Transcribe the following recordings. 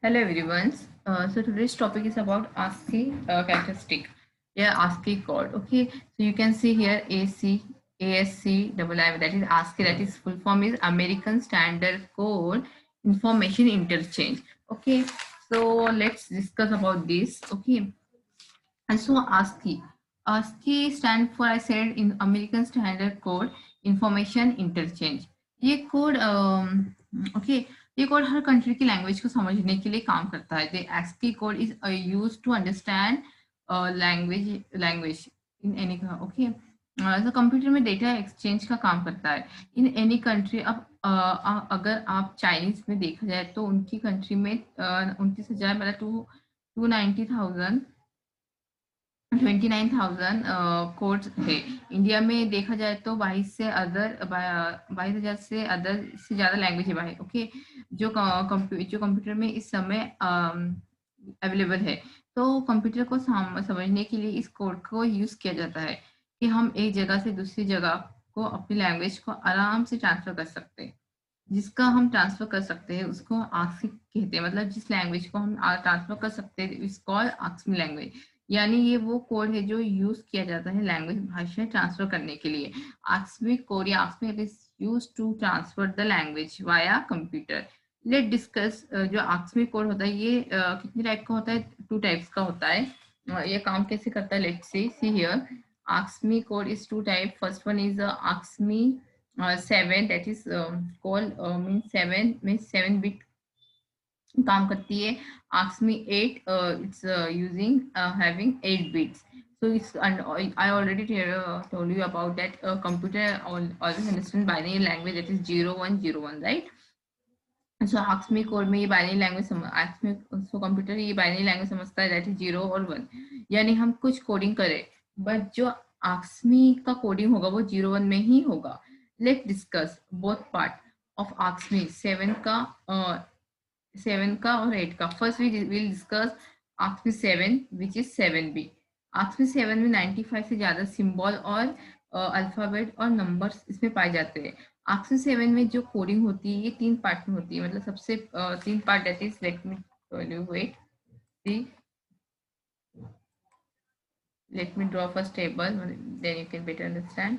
Hello everyone. So today's topic is about ASCII characteristic. Yeah, ASCII code. Okay, so you can see here ASCII double I. That is ASCII. That is full form is American Standard Code Information Interchange. Okay, so let's discuss about this. Okay, and so ASCII stand for I said in American Standard Code Information Interchange. ये code okay ये code हर country की language को समझने के लिए काम करता है. The ASCII code is used to understand language in any. Okay, तो कंप्यूटर में डेटा एक्सचेंज का काम करता है इन एनी कंट्री. अब अगर आप चाइनीज में देखा जाए तो उनकी कंट्री में 29,000 मतलब 290,000 29,000 कोड्स है. इंडिया में देखा जाए तो 22,000 से अदर से ज़्यादा लैंग्वेज है. ओके, जो कंप्यूटर में इस समय अवेलेबल है. तो कंप्यूटर को समझने के लिए इस कोड को यूज़ किया जाता है कि हम एक जगह से दूसरी जगह को अपनी लैंग्वेज को आराम से ट्रांसफर कर सकते हैं. जिसका हम ट्रांसफर कर सकते हैं उसको आस्की कहते हैं. मतलब जिस लैंग्वेज को हम ट्रांसफर कर सकते हैं इस कॉल आस्मी लैंग्वेज. यानी ये वो कोड है जो यूज किया जाता है लैंग्वेज भाषा ट्रांसफर करने के लिए. आस्मी कोड या ASCII is use to transfer the language via computer. Let discuss. जो आस्मी कोड होता है ये कितने टाइप का होता है? 2 टाइप्स का होता है. ये काम कैसे करता है? Let's see here. ASCII code is 2 type. First one is ASCII 7 that is called means 7 bit काम करती है. ASCII 8 it's using having 8 bits. So it's and I already told you about that computer always understand binary language that is 0101, right? So ASCII code में ये binary language ASCII so computer ये binary language समझता है that is 0 और 1. यानी हम कुछ coding करें बट जो ASCII का कोडिंग होगा वो 0 1 में ही होगा. Let discuss both part of ASCII 7 का और 8 का. First we will discuss ASCII 7 which is 7B. ASCII 7 में 95 से ज्यादा सिंबल और अल्फाबेट और नंबर्स इसमें पाए जाते हैं. ASCII 7 में जो कोडिंग होती है ये 3 पार्ट में होती है. मतलब सबसे 3 part that is let me tell you wait see let me draw first table then you can better understand.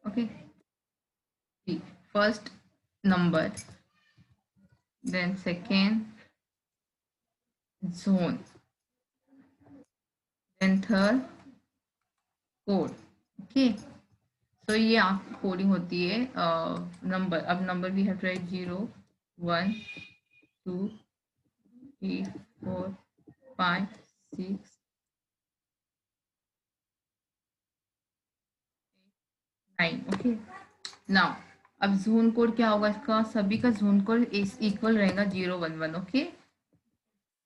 Okay, first number, then second zone, then third code. Okay, so ये आपकी coding होती है number. अब number we have to write 0 1 2 3 4 5 6 9. Okay, now अब zone code क्या होगा इसका? सभी का जोन कोड इक्वल रहेगा 0 1 1. ओके,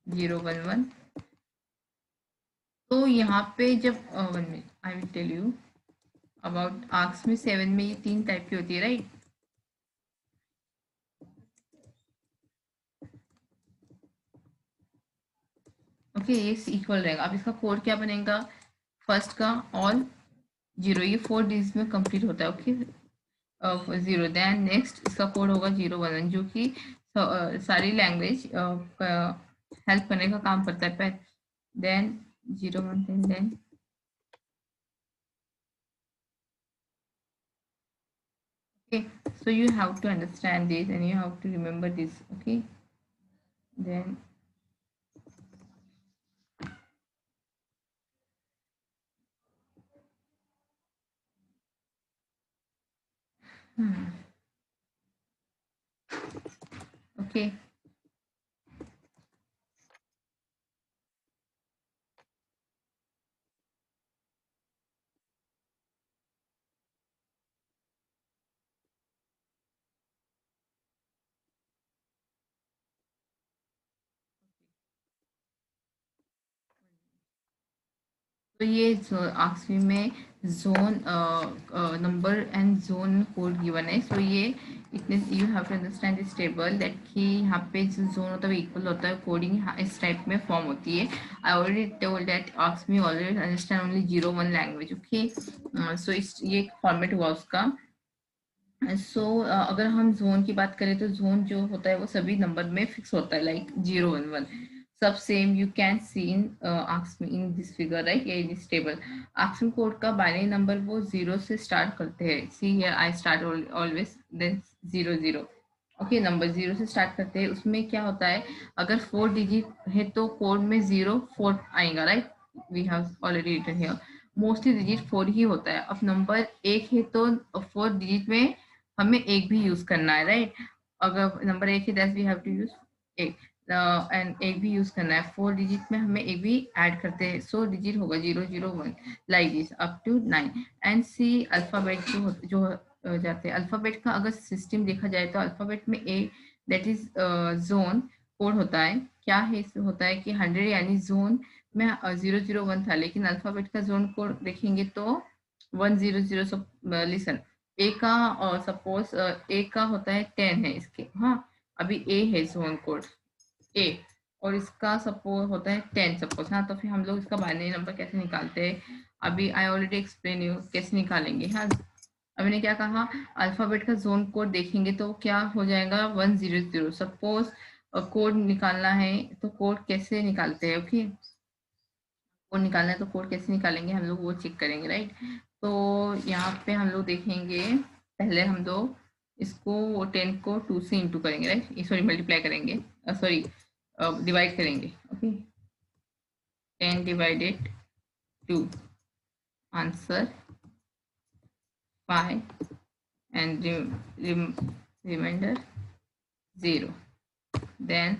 0 1 1. तो यहाँ पे जब 1 minute I will tell you about ASCII 7 में ये 3 टाइप की होती है, राइट? ओके, ये इक्वल रहेगा. अब इसका कोड क्या बनेगा? फर्स्ट का ऑल 0, ये 4 डिजिट में कंप्लीट होता है. ओके, 0. देन नेक्स्ट इसका कोड होगा 0 1 1 जो कि सारी लैंग्वेज हेल्प करने का काम करता है. Then 0 1 then okay, so you have to understand this and you have to remember this. Okay, then okay, तो ये ASCII में zone number and zone code given है. सो ये इतने you have to understand this table that कि यहाँ पे जो जोन होता है इक्वल होता है, कोडिंग इस टाइप में फॉर्म होती है. I already told that ask me already understand only 0 1 language. Okay, so इस ये फॉर्मेट हुआ उसका. अगर हम जोन की बात करें तो जोन जो होता है वो सभी नंबर में फिक्स होता है, लाइक 0 1 1 सब same. You can see in ask in this figure, right, ये दिस टेबल. आस्क कोड का बाइनरी नंबर वो 0 से स्टार्ट करते हैं. See here I start always then 0 0. Okay, number 0 से स्टार्ट करते हैं. उसमें क्या होता है, अगर 4 डिजिट है तो कोड में 0 4 आएगा, right. We have already written here. Mostly digit 4 ही होता है. अब नंबर एक है तो 4 डिजिट में हमें एक भी यूज करना है, राइट. अगर नंबर एक है that we have to use एक, एंड एक भी यूज करना है. 4 डिजिट में हमें एक भी ऐड करते हैं, सो डिजिट होगा 0 0 1 like this up to 9. And see alphabet जो जाते हैं. अल्फाबेट का अगर सिस्टम देखा जाए तो अल्फाबेट में ए दैट इज जोन कोड होता है. क्या है होता है कि 100 यानी जोन में 0 0 1 था, लेकिन अल्फाबेट का जोन कोड देखेंगे तो 1 0 0. सो लिसन, ए का और सपोज ए का होता है 10 है इसके. हाँ, अभी ए है जोन कोड ए और इसका सपोज होता है 10 सपोज. हाँ, तो फिर हम लोग इसका बाइनरी नंबर कैसे निकालते हैं, अभी आई ऑलरेडी एक्सप्लेन यू कैसे निकालेंगे. हाँ, अभी ने क्या कहा, अल्फाबेट का जोन कोड देखेंगे तो क्या हो जाएगा 1 0 0. सपोज कोड निकालना है तो कोड कैसे निकालते हैं. ओके, कोड निकालना है तो कोड कैसे निकालेंगे हम लोग वो चेक करेंगे, राइट. तो यहाँ पे हम लोग देखेंगे, पहले हम लोग इसको 10 को 2 से इंटू करेंगे, राइट, सॉरी मल्टीप्लाई करेंगे, सॉरी डिवाइड करेंगे. Okay, 10 divided 2 answer 5 and remainder 0. Then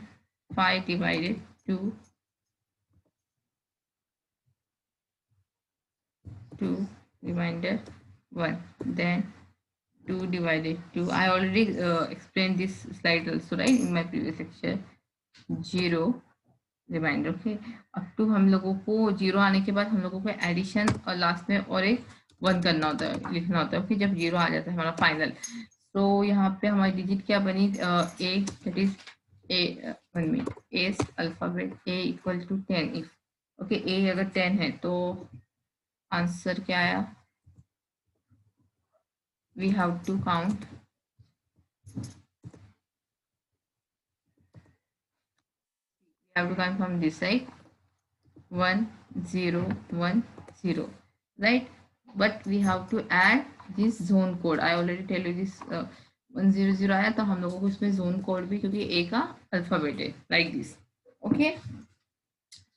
5 divided 2 remainder 1. Then 2 divided 2. I already explained this slide also, right, in my previous lecture. 0 reminder. Okay, अब टू हम लोगों को 0 आने के बाद हम लोगों को एडिशन और लास्ट में और एक 1 करना होता है, लिखना होता है. ओके, जब 0 आ जाता है हमारा फाइनल. तो यहाँ पे हमारी डिजिट क्या बनी, A that is A 1 minute, A alphabet A equal to 10. If okay, A अगर 10 है तो आंसर क्या आया, we have to count have to come from this side 1 0 1 0, right. But we have to add this zone code. I already tell you this 1 0 0 आया तो हम लोगों को इसमें जोन कोड भी, क्योंकि ए का अल्फाबेट है, लाइक दिस. ओके,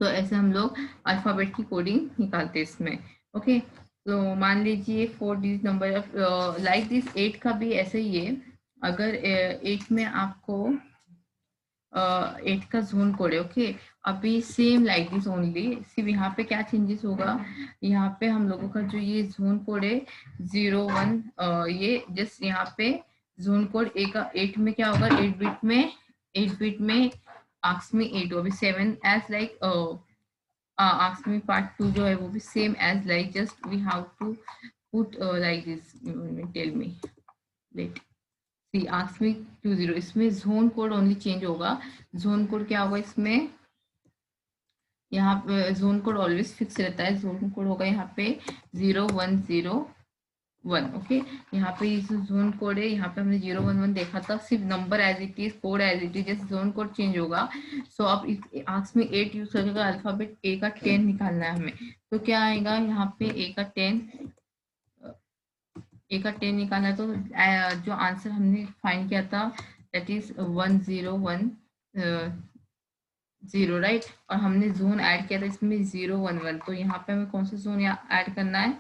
तो ऐसे हम लोग अल्फाबेट की कोडिंग निकालते हैं इसमें. ओके, तो मान लीजिए 4 डिजिट नंबर लाइक दिस. 8 का भी ऐसे ही है. अगर 8 में आपको 8 का जोन कोड है. ओके, अभी सेम लाइक दिस ओनली. सिर्फ यहाँ पे क्या चेंजेस होगा, यहाँ पे हम लोगों का जो ये जोन कोड है 0 1, ये जस्ट यहाँ पे जोन कोड ए का 8 में क्या होगा, 8 बिट में आस्क मी 8 अभी 7 as like ask me part 2 जो है वो भी same as like, just we have to put like this. Tell me let see ask me 20. इसमें जोन कोड ओनली चेंज होगा. जोन कोड क्या होगा इसमें, यहाँ पे जोन कोड ऑलवेज फिक्स रहता है. जोन कोड होगा यहाँ पे 0 1 0 1. ओके, यहाँ पे जोन कोड है, यहाँ पे हमने 0 1 1 देखा था. सिर्फ number as it is, code as it is, जैसे जोन कोड चेंज होगा. सो अब आस्क में 8 यूज करेगा, अल्फाबेट ए का 10 निकालना है हमें. तो क्या आएगा यहाँ पे ए का 10 निकालना है. तो जो आंसर हमने फाइंड किया था दैट इज 1 0 1 0, राइट. और हमने जोन ऐड किया था इसमें 0 1 1. तो यहाँ पे हमें कौन सा जोन ऐड करना है,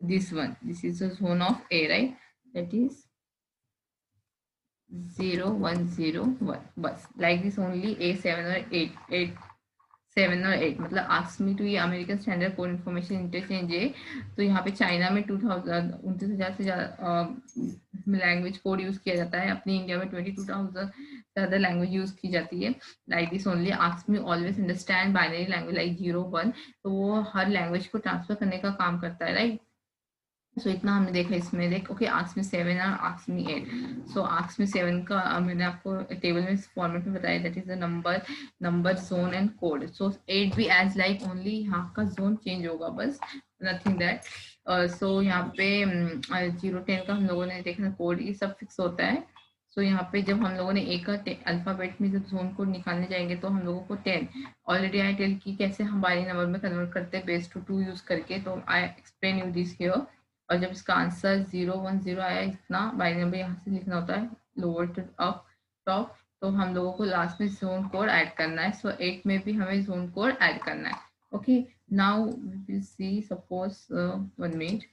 this one. This is the zone of A, right, that is 0 1 0 1. बस लाइक दिस ओनली. ए 7 और 8 7 और 8 मतलब आस्क मी टू ये American standard code information interchange है. तो यहाँ पे चाइना में 29,000 से ज़्यादा लैंग्वेज कोड यूज किया जाता है. अपनी इंडिया में 22,000 से ज़्यादा लैंग्वेज यूज की जाती है. Like this only ask me always understand binary language like 0 1. तो वो हर लैंग्वेज को ट्रांसफर करने का काम करता है, राइट. सो इतना हमने देखा इसमें। देख ओके, आर्क्स में 7 और आर्क्स में 8। सो आर्क्स में 7 का मैंने आपको टेबल में फॉर्मेट में बताया, that is the number zone and code. So 8 भी एज लाइक ओनली यहाँ का जोन चेंज होगा बस, नथिंग दैट। सो यहाँ पे 0 10 का हम लोगों ने देखा कोड, ये सब फिक्स होता है। सो यहाँ पे जब हम लोगों ने एक अल्फाबेट में जब जोन कोड निकालने जाएंगे तो हम लोगों को 10 ऑलरेडी आई टेल की कैसे हम बाइनरी नंबर में कन्वर्ट करते हैं बेस टू 2 यूज करके, तो I explain you this here. और जब इसका आंसर 0 1 0 आया, इतना बाइनरी नंबर यहाँ से लिखना होता है लोअर टू अप टॉप, तो हम लोगों को लास्ट में जोन कोड ऐड करना है। सो 8 में भी हमें जोन कोड ऐड करना है। Okay, now we will see suppose 1 minute.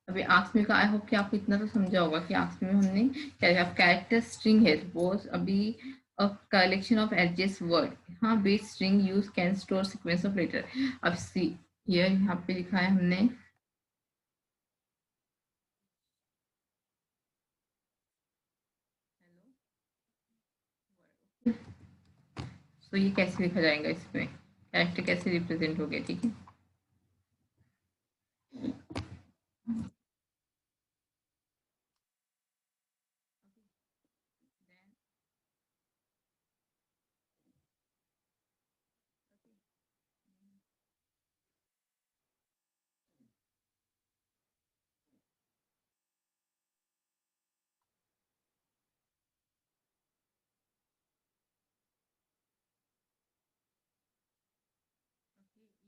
अभी आर्क्स में का आई होप कि आपको इतना तो समझा होगा कि आर्क्स में हमने क्या कैरेक्टर स्ट्रिंग है वो अभी a collection of address word, हाँ base string use can store sequence of letter. अब सी हियर यहाँ पे लिखा है हमने, तो ये कैसे लिखा जाएगा, इसमें कैरेक्टर कैसे रिप्रेजेंट हो गया, ठीक है।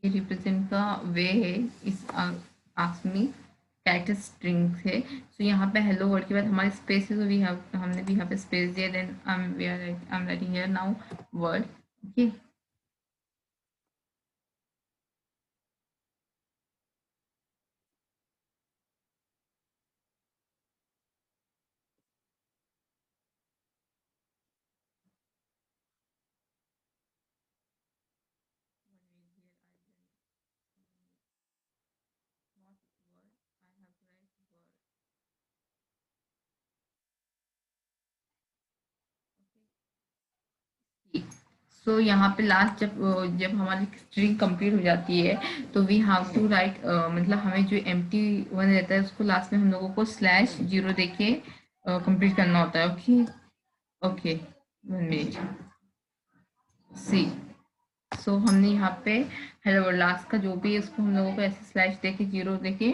ये रिप्रेजेंट का वे है इस आस्क में कैरेक्टर स्ट्रिंग है। सो यहाँ पे हेलो वर्ड के बाद हमारे स्पेस है, तो वी हैव हमने भी यहाँ पे स्पेस दिया, then I am writing here now word. Okay, so यहाँ पे लास्ट जब हमारी स्ट्रिंग कंप्लीट हो जाती है तो वी हैव टू राइट, मतलब हमें जो एम्प्टी वन रहता है उसको लास्ट में हम लोगों को स्लैश 0 देके कंप्लीट करना होता है। ओके, ओके 1 मिनट सी। सो हमने यहाँ पे हेलो लास्ट का जो भी है उसको हम लोगों को ऐसे स्लैश देके 0 देके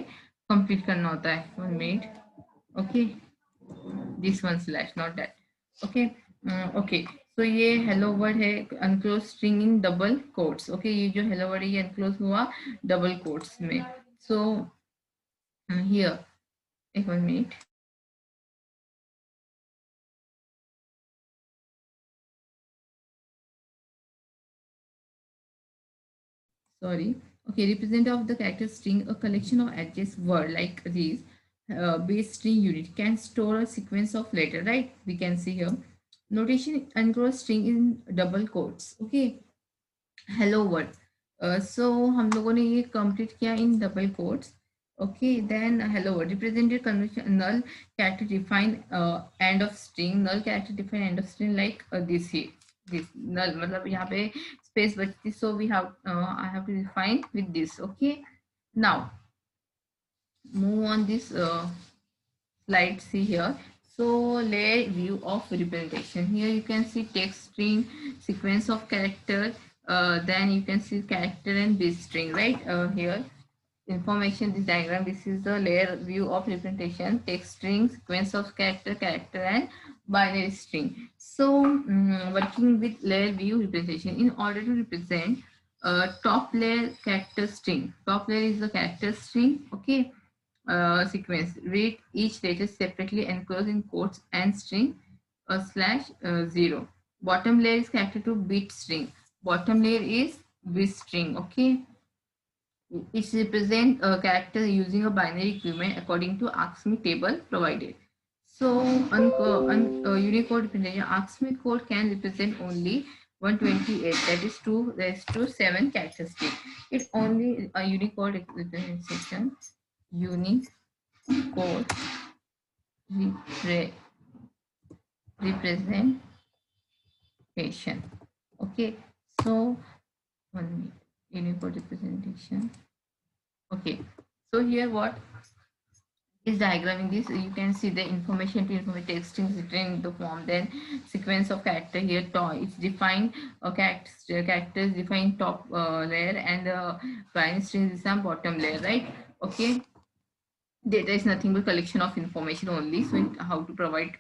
कंप्लीट करना होता है। 1 minute, okay, this one slash not that. Okay, okay. तो ये हेलो वर्ड है unclose string in double quotes. Okay, ये जो हेलो वर्ड है ये अनक्लोज हुआ डबल कोट्स में। सो हियर एक 1 minute, sorry. Okay, representative of the character string, a collection of address word like these. Base string unit can store a sequence of letter, right? We can see here. Notation enclose string in double quotes. Okay, hello world. So हम लोगों ने ये complete किया in double quotes. Okay, then hello world represented convention null character define end of string, null character define end of string like this here. This null मतलब यहाँ पे space बचती, so we have I have to define with this. Okay, now move on this slide. See here. So layer view of representation. Here you can see text string, sequence of character. Then you can see character and base string, right? Here information, this diagram, this is the layer view of representation, text string, sequence of character and binary string. So working with layer view representation, in order to represent top layer character string, top layer is the character string. Okay, sequence, read each letter separately enclosed in quotes and string slash 0. Bottom layer is character to bit string, bottom layer is bit string. Okay, it represents a character using a binary equivalent according to ArcSmith table provided. So, Unicode representation, ArcSmith code can represent only 128, that is 2 raised to 7 characteristics. It only a Unicode representation, Unicode representation. Okay, so 1 minute, Unicode representation. Okay, So here what is diagram in this, you can see the information to information text is written in the form, then sequence of character here it's defined, characters defined top layer, and binary string is some bottom layer, right? Okay, data is nothing but collection of information only, so how to provide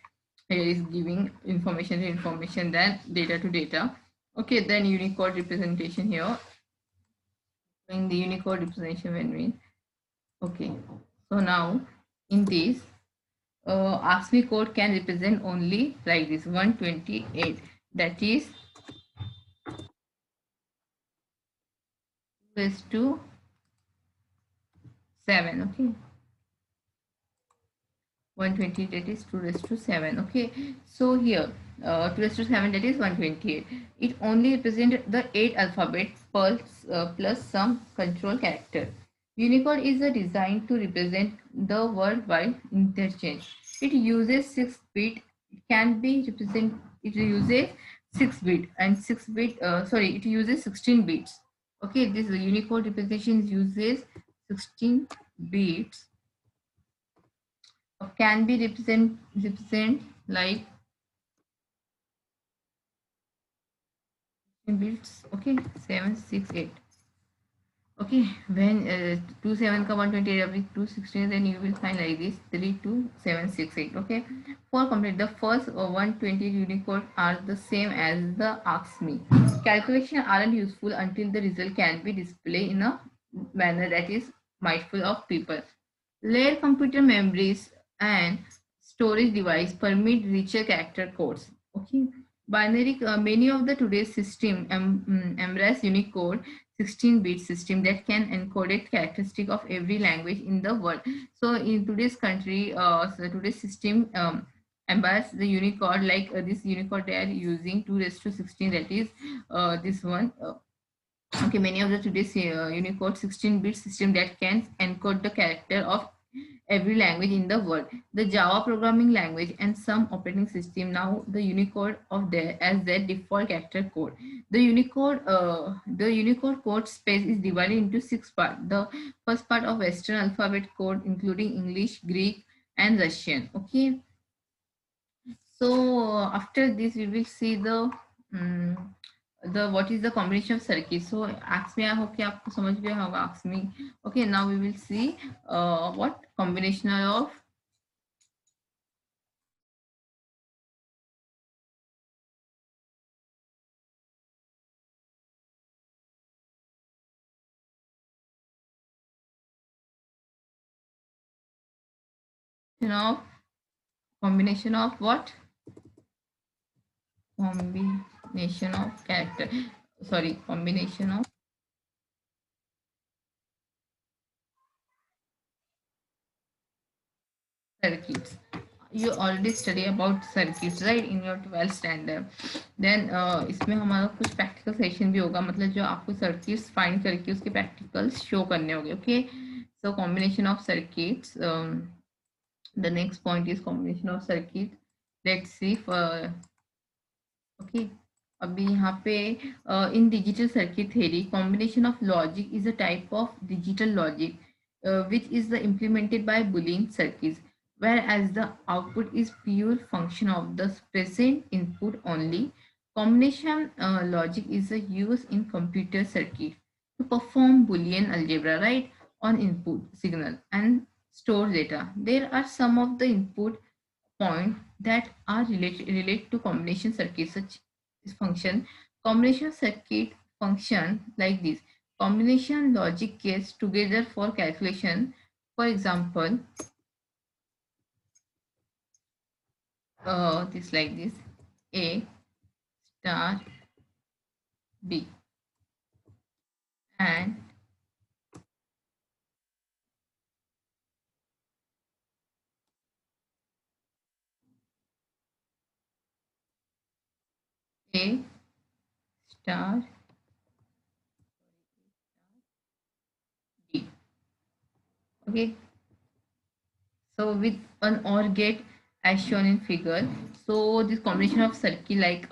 here is giving information to information, then data to data. Okay, then Unicode representation here, in the Unicode representation when we, okay, so now in this ASCII code can represent only like this 128, that is raised to 7. Okay, 120, that is 2 raised to 7. Okay, so here 2 raised to 7, that is 128. It only represents the 8 alphabet plus some control character. Unicode is designed to represent the worldwide interchange. It uses 6 bit. It can be represent. It uses 6 bit and 6 bit. Sorry, it uses 16 bits. Okay, this Unicode representation uses 16 bits. Can be represent like in bits. Okay, 768. Okay, when 27 ka 128 every 216, then you will find like this 32768. Okay, for complete the first 120 Unicode are the same as the ASCII. Calculation aren't useful until the result can be displayed in a manner that is mindful of people. Layer computer memories and storage device permit richer character codes. Okay, binary many of the today's system embrace Unicode 16-bit system that can encode characteristic of every language in the world. So in today's country, so today's system embrace the Unicode, like this Unicode they are using 2 raised to 16, that is this one. Okay, many of the today's Unicode 16-bit system that can encode the character of every language in the world. The Java programming language and some operating system now the Unicode of their as their default character code. The Unicode code space is divided into 6 parts. The first part of Western alphabet code, including English, Greek, and Russian. Okay, so after this we will see the what is the combination of circuits. So ASCII, I hope कि आपको समझ गया होगा ASCII. Okay, now we will see what combination of combination of what, combination of character, sorry, combination of circuits. You already study about circuits right in your 12th standard. Then इसमें हमारा कुछ practical session भी होगा, मतलब जो आपको circuits find करके उसके प्रैक्टिकल्स शो करने होंगे. Okay, so combination of circuits, the next point is combination of circuit. Let's see for okay, अभी यहाँ पे in digital circuit theory, combination of logic is a type of digital logic which is implemented by Boolean circuits, whereas the output is pure function of the present input only. Combination logic is used in computer circuit to perform Boolean algebra, right, on input signal and store data. There are some of the input point that are related to combination circuits, such as function. Combination circuit function like this. Combination logic gates together for calculation. For example, this like this: A star B and A star B. Okay. So with an OR gate as shown in figure. So this combination of circuit like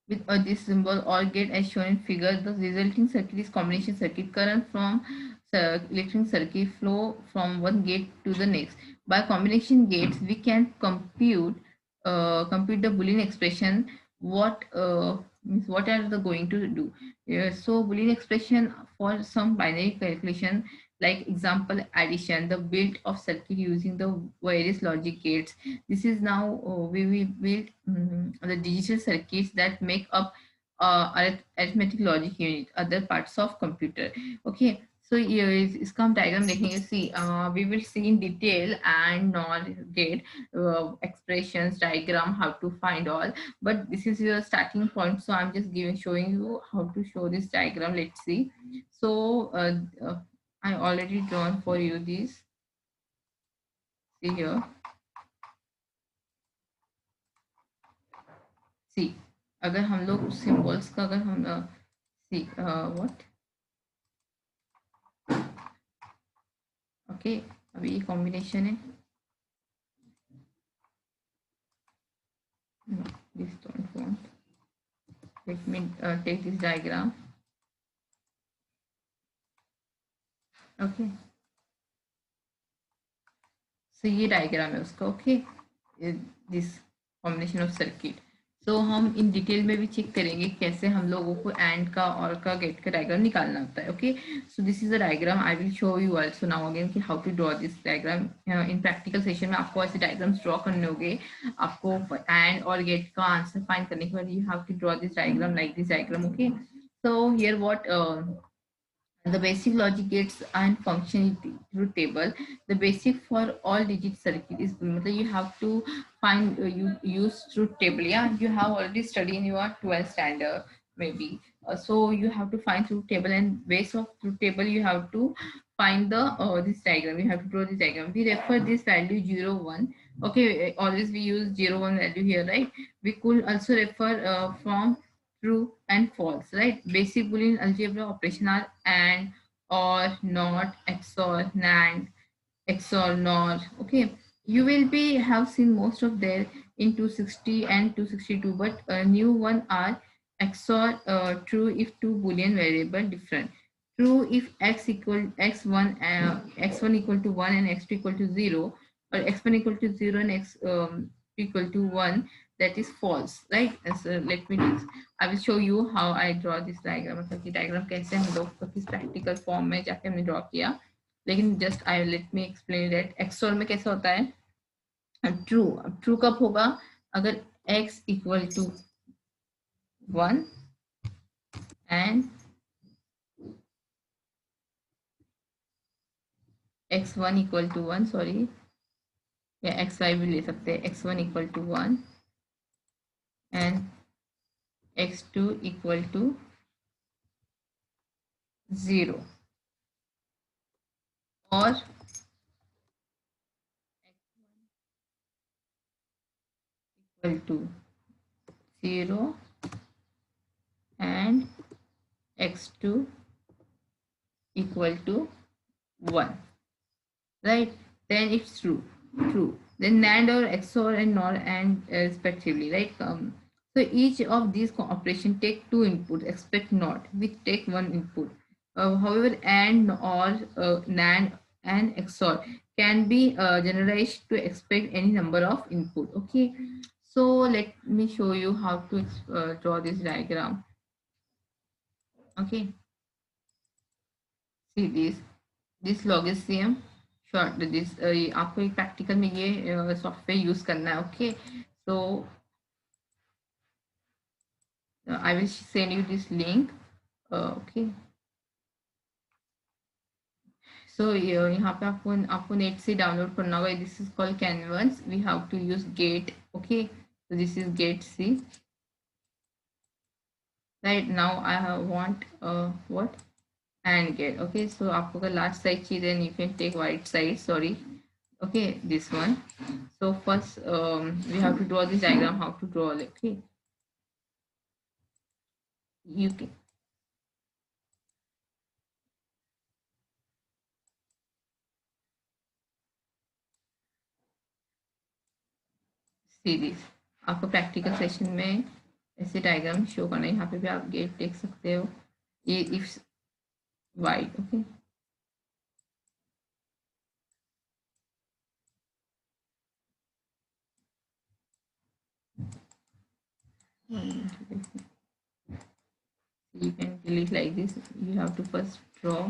with this symbol OR gate as shown in figure, the resulting circuit is combination circuit. Current from electric circuit flow from one gate to the next. By combination gates, we can compute the Boolean expression. What means what are they going to do? So Boolean expression for some binary calculation, like example addition, the build of circuit using the various logic gates. This is now we build the digital circuits that make up arithmetic logic unit, other parts of computer. Okay, so ये इसका हम diagram देखेंगे. See, we will see in detail and not get expressions, diagram, how to find all. But this is your starting point, so I'm just showing you how to show this diagram. Let's see. So I already drawn for you this. See here. See, अगर हम लोग symbols का अगर हम see what. Okay, अभी ये combination है. No, this don't want. Let me take this diagram. Okay. So ये diagram है उसका. Okay. This combination of circuit. So हम in detail में भी check करेंगे कैसे हम लोगों को AND का और का GET का diagram निकालना होता है. Okay. So this is the diagram. I will show you also now again कि how to draw this diagram. In practical session में आपको ऐसे diagrams draw करने होंगे. आपको AND और GET का answer find करने के बाद you have to draw this diagram like this diagram. Okay. So here what the basic logic gates and function truth table. The basic for all digit circuit is you have to find you use truth table. Yeah, you have already studied in your 12th standard maybe. So you have to find truth table, and base of truth table you have to find the this diagram. You have to draw this diagram. We refer this value 0 1. Okay, always we use 0 1 value here, right? We could also refer from true and false, right? Basic Boolean algebra operation are and, or, not, XOR, NAND, XOR, NOR. Okay, you will be have seen most of them in 260 and 262, but a new one are XOR true if two Boolean variable different. True if x equal x1 equal to 1 and x2 equal to 0, or x1 equal to 0 and x equal to 1, that is false, right? So let me do this. I will show you how I draw this diagram. मतलब कि diagram कैसे हम लोग किस practical form में जाके हमने draw किया. लेकिन just I let me explain that XOR में कैसे होता है. True कब होगा अगर x equal to 1 and x1 equal to 1, sorry, या xy भी ले सकते हैं. x1 equal to 1 and x2 equal to 0, or equal to 0 and x2 equal to 1, right? Then it's true. Then NAND or XOR and NOR and respectively, right? So each of these operation take two inputs, expect NOT, which take one input. However, AND or NAND and XOR can be generalized to expect any number of input. Okay, so let me show you how to draw this diagram. Okay, see this logicium. Sure, this आपको एक practical में ये software use करना है. Okay, so I will send you this link. Okay. So यहाँ पे आपको net से डाउनलोड करना होगा. This is called Canvas. We have to use Gate. Okay, so this is Gate C. Right now I want what and get. Okay, so आपको अगर large size चाहिए then you can take white size. Sorry. Okay, this one. So first we have to draw this diagram. How to draw it? Okay, you can see this. आपको practical session में ऐसे diagram show करना है. यहाँ पे भी आप gate देख सकते हो. ये if white. Okay, You can delete like this. You have to first draw.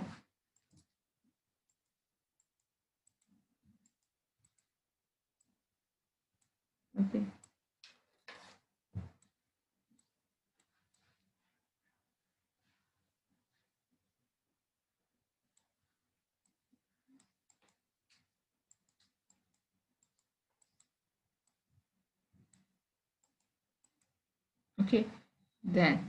Okay. Okay. Then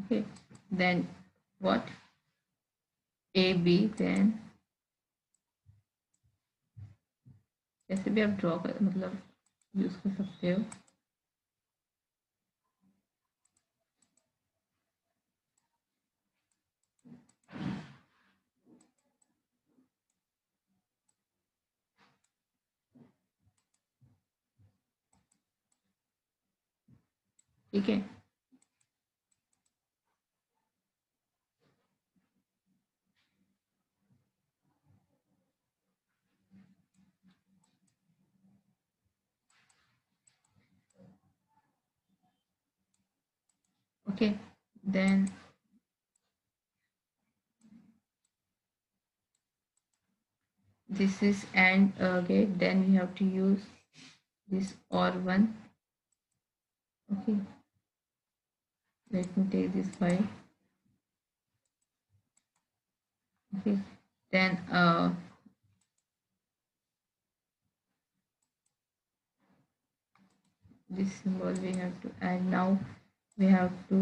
okay. Then what? A B then कैसे भी आप ड्रॉ कर मतलब यूज कर सकते हो. ठीक है. Okay. Then this is AND gate. Then we have to use this OR one. Okay. Let me take this file. Okay. Then this symbol we have to add. Now we have to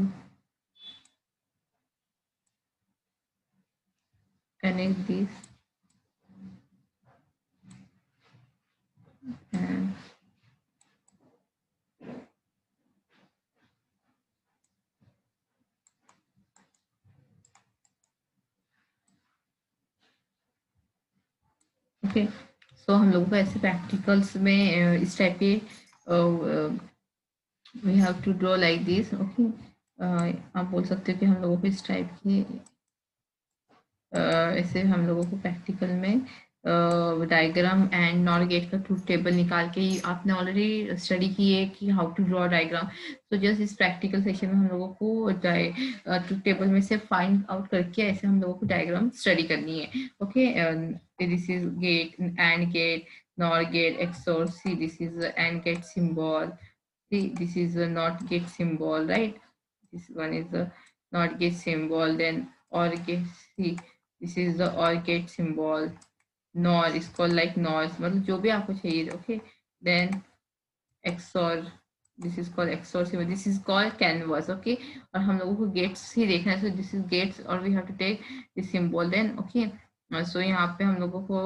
connect this and okay. So हम लोगों को ऐसे practicals में इस type के we have to draw like this. Okay. आप बोल सकते हो कि हम लोगों को इस टाइप के ऐसे हम लोगों को प्रैक्टिकल में डायग्राम एंड नॉर गेट का ट्रूथ टेबल निकाल के आपने ऑलरेडी स्टडी की है कि हाउ टू ड्रॉ डायग्राम. तो जस्ट इस प्रैक्टिकल सेशन में हम लोगों को ट्रूथ टेबल में से फाइंड आउट करके ऐसे हम लोगों को डायग्राम स्टडी करनी है. ओके. This is gate and gate NOR gate XOR. See this is and gate symbol. See, this is a not get symbol, right? This one is the not get symbol. Then or get. See, this is the or get symbol. Nor is called like noise. मतलब जो भी आपको चाहिए. Okay. Then XOR. This is called XOR symbol. This is called canvas. Okay. और हम लोगों को gates ही देखना है. So this is gates और we have to take this symbol. Then okay. So यहाँ पे हम लोगों को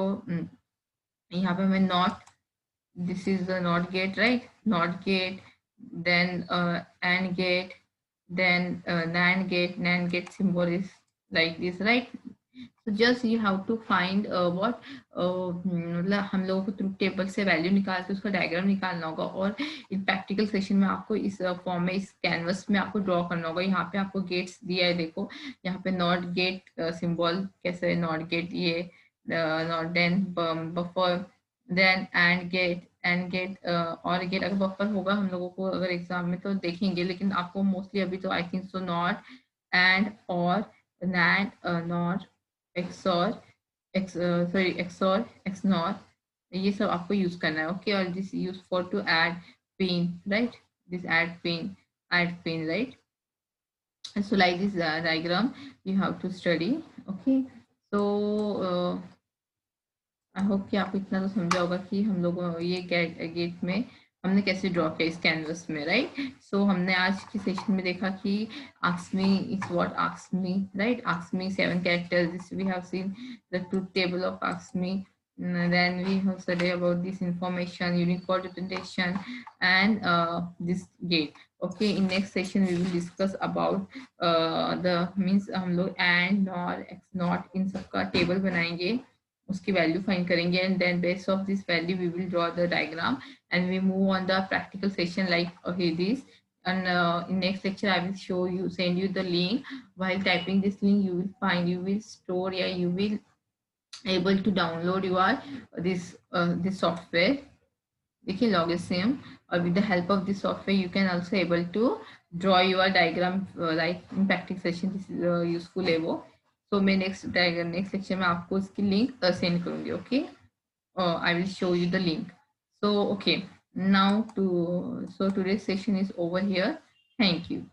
यहाँ पे हमें not. This is the not gate, right? Not gate. Then AND gate. Then NAND gate. NAND gate symbol is like this, right? So just you have to find what मतलब हम लोगों को ट्रूथ टेबल से value निकाल के उसका diagram निकालना होगा. और इन प्रैक्टिकल सेशन में आपको इस फॉर्म में इस कैनवस में आपको ड्रॉ करना होगा. यहाँ पे आपको गेट्स दिया है. देखो यहाँ पे नॉट गेट सिंबल कैसे है. नॉट गेट ये not then buffer then and gate or gate. अगर बफर होगा हम लोगों को अगर एग्जाम में तो देखेंगे. लेकिन आपको मोस्टली अभी तो I think so not and और NAND not XOR XOR XNOR ये सब आपको यूज करना है. ओके. और this use for to add pin, right? This add pin, right? So like this diagram you have to study. Okay. So I hope कि आपको इतना तो समझा होगा कि हम लोग ये गेट में हमने कैसे ड्रॉ किया इस कैनवस में, राइट? सो हमने आज के सेशन में देखा कि ask me is what ask me, right? Ask me 7 characters. This we have seen the truth table of ask me. Then we have studied about this information, Unicode representation, and this gate. Okay, in next session we will discuss about the means हम लोग and nor x not इन सब का table बनाएंगे, उसकी value find करेंगे. And then based of this value we will draw the diagram and we move on the practical session like this. and in next lecture I will send you the link. While typing this link, you will store, yeah, you will able to download your this software. Okay, Logicium, or with the help of this software you can also able to draw your diagram like in practice session. This is useful है वो. So मैं next lecture में आपको इसकी link send करूँगी. Okay, I will show you the link. So okay, now to so today's session is over here. Thank you.